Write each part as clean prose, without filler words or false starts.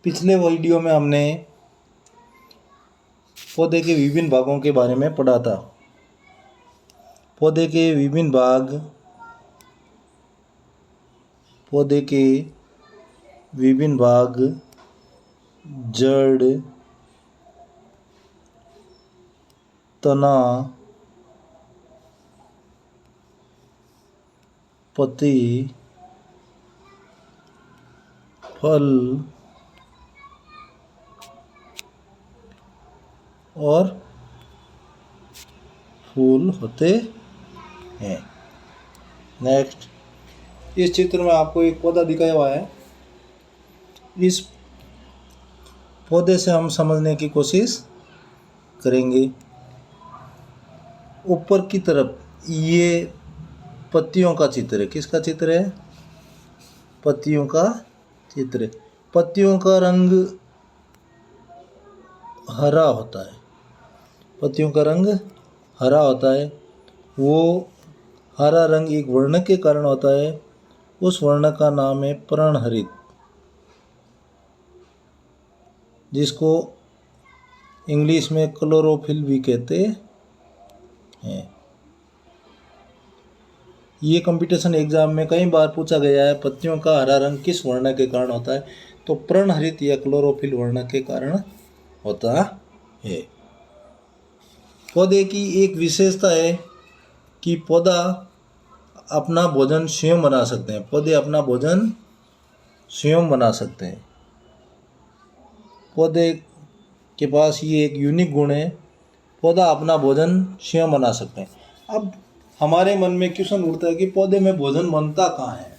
पिछले वीडियो में हमने पौधे के विभिन्न भागों के बारे में पढ़ा था। पौधे के विभिन्न भाग, पौधे के विभिन्न भाग, जड़, तना, पत्ती, फल और फूल होते हैं। नेक्स्ट, इस चित्र में आपको एक पौधा दिखाया हुआ है। इस पौधे से हम समझने की कोशिश करेंगे। ऊपर की तरफ ये पत्तियों का चित्र है। किसका चित्र है? पत्तियों का चित्र है। पत्तियों का रंग हरा होता है। पत्तियों का रंग हरा होता है। वो हरा रंग एक वर्ण के कारण होता है। उस वर्ण का नाम है पर्णहरित, जिसको इंग्लिश में क्लोरोफिल भी कहते हैं। ये कंपटीशन एग्जाम में कई बार पूछा गया है, पत्तियों का हरा रंग किस वर्ण के कारण होता है? तो पर्णहरित या क्लोरोफिल वर्ण के कारण होता है। पौधे की एक विशेषता है कि पौधा अपना भोजन स्वयं बना सकते हैं। पौधे अपना भोजन स्वयं बना सकते हैं। पौधे के पास ये एक यूनिक गुण है, पौधा अपना भोजन स्वयं बना सकते हैं। अब हमारे मन में क्वेश्चन उठता है कि पौधे में भोजन बनता कहाँ है?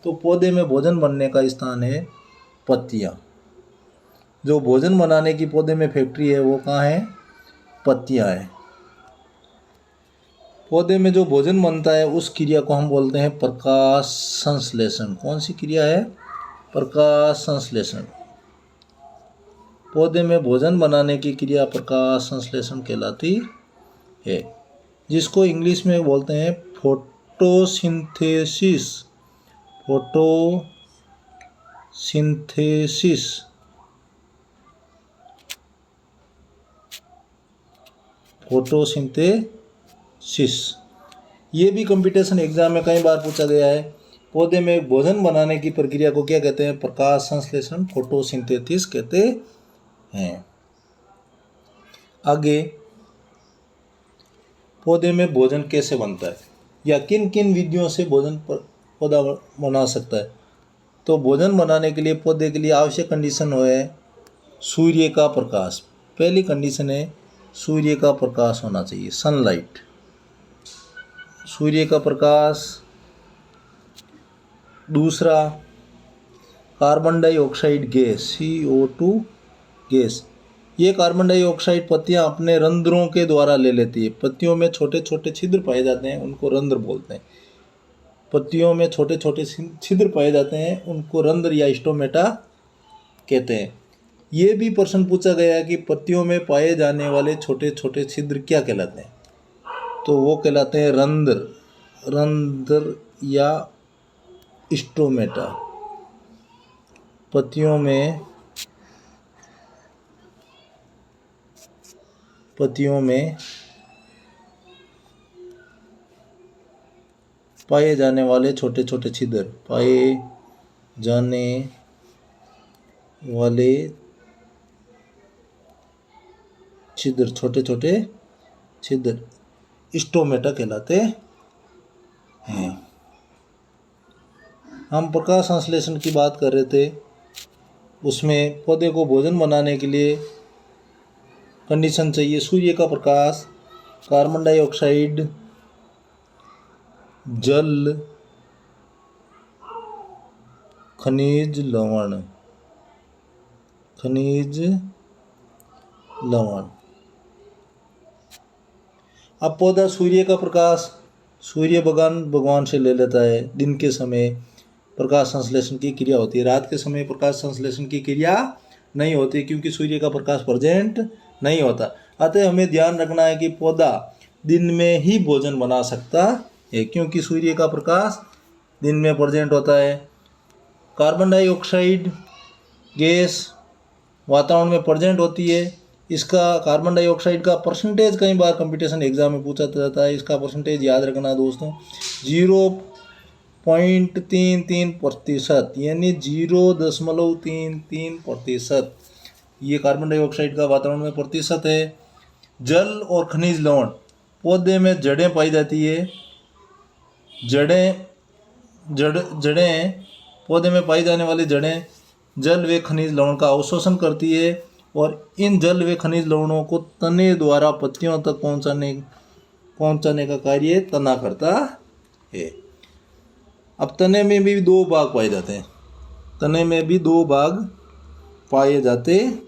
तो पौधे में भोजन बनने का स्थान है पत्तियाँ। जो भोजन बनाने की पौधे में फैक्ट्री है वो कहाँ है? पत्तियाँ है। पौधे में जो भोजन बनता है उस क्रिया को हम बोलते हैं प्रकाश संश्लेषण। कौन सी क्रिया है? प्रकाश संश्लेषण। पौधे में भोजन बनाने की क्रिया प्रकाश संश्लेषण कहलाती है, जिसको इंग्लिश में बोलते हैं फोटोसिंथेसिस। फोटोसिंथेसिस। फोटोसिंथेसिस। ये भी कंपटीशन एग्जाम में कई बार पूछा गया है। पौधे में भोजन बनाने की प्रक्रिया को क्या कहते हैं? प्रकाश संश्लेषण, फोटोसिंथेसिस कहते हैं। आगे, पौधे में भोजन कैसे बनता है या किन किन विधियों से भोजन पौधा बना सकता है? तो भोजन बनाने के लिए पौधे के लिए आवश्यक कंडीशन है सूर्य का प्रकाश। पहली कंडीशन है सूर्य का प्रकाश होना चाहिए, सनलाइट। सूर्य का प्रकाश। दूसरा, carbon dioxide gas, CO2 gas. ये कार्बन डाइऑक्साइड पत्तियां अपने रंध्रों के द्वारा ले लेती है। पत्तियों में छोटे छोटे छिद्र पाए जाते हैं, उनको रंध्र बोलते हैं। पत्तियों में छोटे छोटे छिद्र पाए जाते हैं, उनको रंध्र या स्टोमेटा कहते हैं। ये भी प्रश्न पूछा गया है कि पत्तियों में पाए जाने वाले छोटे छोटे छिद्र क्या कहलाते हैं? तो वो कहलाते हैं रंध्र या स्टोमेटा। पत्तियों में पाए जाने वाले छोटे छोटे छिद्र, पाए जाने वाले छिद्र, छोटे छोटे छिद्र स्टोमेटा कहलाते हैं। हम प्रकाश संश्लेषण की बात कर रहे थे। उसमें पौधे को भोजन बनाने के लिए कंडीशन चाहिए सूर्य का प्रकाश, कार्बन डाइऑक्साइड, जल, खनिज लवण। अब पौधा सूर्य का प्रकाश सूर्य भगवान से ले लेता है। दिन के समय प्रकाश संश्लेषण की क्रिया होती है, रात के समय प्रकाश संश्लेषण की क्रिया नहीं होती, क्योंकि सूर्य का प्रकाश प्रेजेंट नहीं होता। अतः हमें ध्यान रखना है कि पौधा दिन में ही भोजन बना सकता है, क्योंकि सूर्य का प्रकाश दिन में प्रेजेंट होता है। कार्बन डाइऑक्साइड गैस वातावरण में प्रेजेंट होती है। इसका कार्बन डाइऑक्साइड का परसेंटेज कई बार कंपटीशन एग्जाम में पूछा जाता है। इसका परसेंटेज याद रखना दोस्तों, 0.33%, यानी 0.33%। ये कार्बन डाइऑक्साइड का वातावरण में प्रतिशत है। जल और खनिज लवण, पौधे में जड़ें पाई जाती है। जड़ें पौधे में पाई जाने वाली जड़ें जल व खनिज लवण का अवशोषण करती है और इन जल व खनिज लवणों को तने द्वारा पत्तियों तक पहुंचाने का कार्य तना करता है। अब तने में भी दो भाग पाए जाते हैं। तने में भी दो भाग पाए जाते हैं।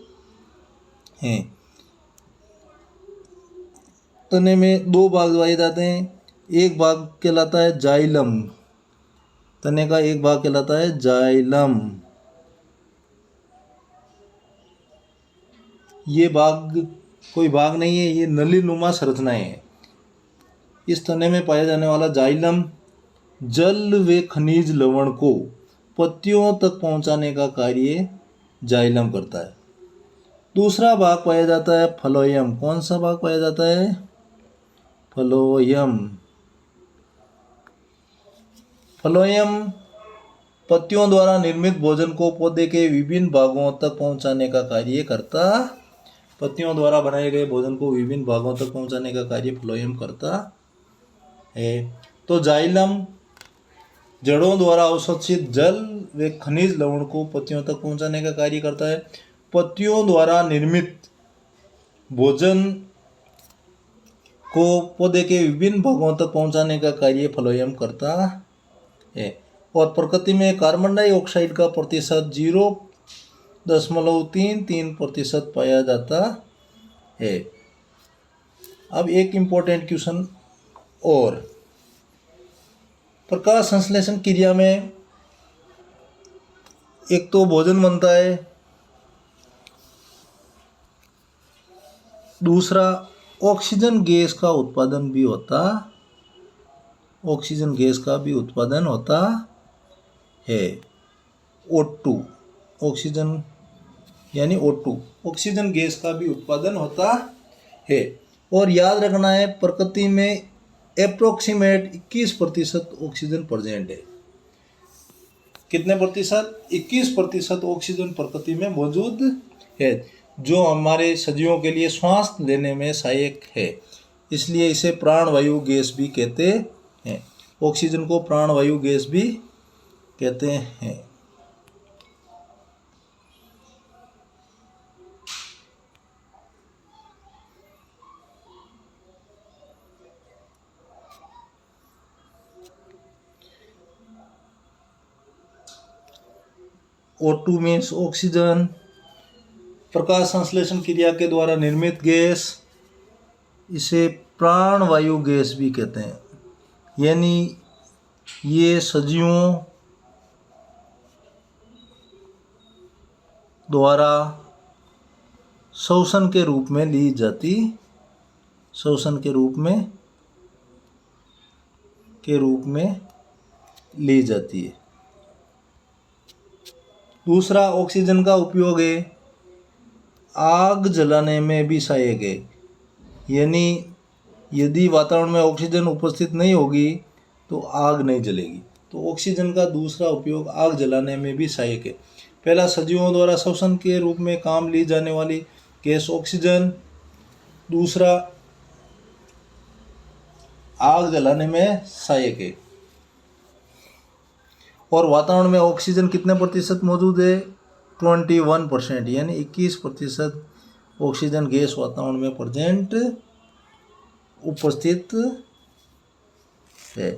तने में दो भाग पाए जाते हैं। एक भाग कहलाता है जाइलम। तने का एक भाग कहलाता है जाइलम। ये भाग कोई भाग नहीं है, ये नलीनुमा संरचनाएं हैं। इस तने में पाया जाने वाला जाइलम जल व खनिज लवण को पत्तियों तक पहुंचाने का कार्य जाइलम करता है। दूसरा भाग पाया जाता है फ्लोएम। कौन सा भाग पाया जाता है? फ्लोएम। फ्लोएम पत्तियों द्वारा निर्मित भोजन को पौधे के विभिन्न भागों तक पहुंचाने का कार्य करता। पत्तियों द्वारा बनाए गए भोजन को विभिन्न भागों तक पहुंचाने का कार्य फ्लोएम करता है। तो जाइलम जड़ों द्वारा अवशोषित जल व खनिज लवण को पत्तियों तक पहुंचाने का कार्य करता है। पत्तियों द्वारा निर्मित भोजन को पौधे के विभिन्न भागों तक पहुंचाने का कार्य फ्लोएम करता है। और प्रकृति में कार्बन डाइऑक्साइड का प्रतिशत 0.33% पाया जाता है। अब एक इम्पोर्टेंट क्वेश्चन और, प्रकाश संश्लेषण क्रिया में एक तो भोजन बनता है, दूसरा ऑक्सीजन गैस का उत्पादन भी होता। ऑक्सीजन गैस का भी उत्पादन होता है। O2 ऑक्सीजन यानी O2 ऑक्सीजन गैस का भी उत्पादन होता है। और याद रखना है, प्रकृति में अप्रोक्सीमेट 21% ऑक्सीजन प्रेजेंट है। कितने प्रतिशत? 21% ऑक्सीजन प्रकृति में मौजूद है, जो हमारे सजीवों के लिए श्वास लेने में सहायक है। इसलिए इसे प्राणवायु गैस भी कहते हैं। ऑक्सीजन को प्राणवायु गैस भी कहते हैं। O2 means oxygen. प्रकाश संश्लेषण क्रिया के द्वारा निर्मित गैस, इसे प्राणवायु गैस भी कहते हैं। यानी ये सजीवों द्वारा श्वसन के रूप में ली जाती, श्वसन के रूप में ली जाती है। दूसरा ऑक्सीजन का उपयोग है आग जलाने में भी सहायक है। यानी यदि वातावरण में ऑक्सीजन उपस्थित नहीं होगी तो आग नहीं जलेगी। तो ऑक्सीजन का दूसरा उपयोग आग जलाने में भी सहायक है। पहला सजीवों द्वारा श्वसन के रूप में काम ली जाने वाली गैस ऑक्सीजन, दूसरा आग जलाने में सहायक है। और वातावरण में ऑक्सीजन कितने प्रतिशत मौजूद है? 21%, यानी 21% ऑक्सीजन गैस वातावरण में प्रेजेंट उपस्थित है।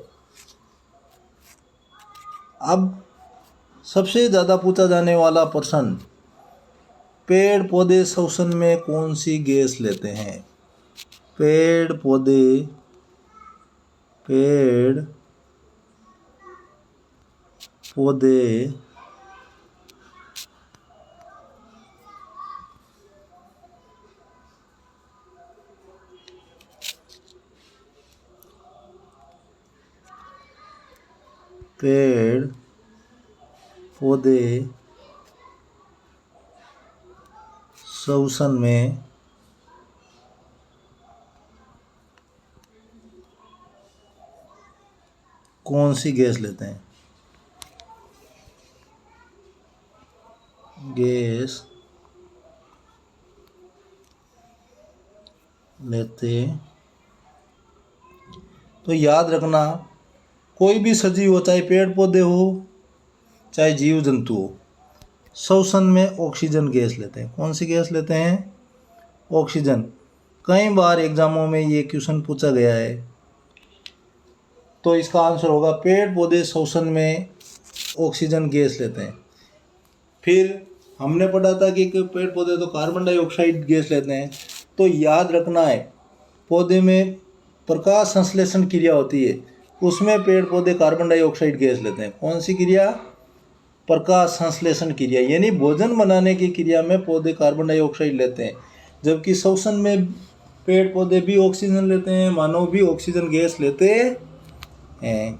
अब सबसे ज़्यादा पूछा जाने वाला प्रश्न, पेड़ पौधे श्वसन में कौन सी गैस लेते हैं? पेड़ पौधे श्वसन में कौन सी गैस लेते हैं? गैस लेते। तो याद रखना, कोई भी सजीव हो, चाहे पेड़ पौधे हो चाहे जीव जंतु हो, श्वसन में ऑक्सीजन गैस लेते हैं। कौन सी गैस लेते हैं? ऑक्सीजन। कई बार एग्जामों में ये क्वेश्चन पूछा गया है, तो इसका आंसर होगा पेड़ पौधे श्वसन में ऑक्सीजन गैस लेते हैं। फिर हमने पढ़ा था कि पेड़ पौधे तो कार्बन डाइऑक्साइड गैस लेते हैं। तो याद रखना है, पौधे में प्रकाश संश्लेषण क्रिया होती है, उसमें पेड़ पौधे कार्बन डाइऑक्साइड गैस लेते हैं। कौन सी क्रिया? प्रकाश संश्लेषण क्रिया, यानी भोजन बनाने की क्रिया में पौधे कार्बन डाइऑक्साइड लेते हैं। जबकि श्वसन में पेड़ पौधे भी ऑक्सीजन लेते हैं, मानव भी ऑक्सीजन गैस लेते हैं।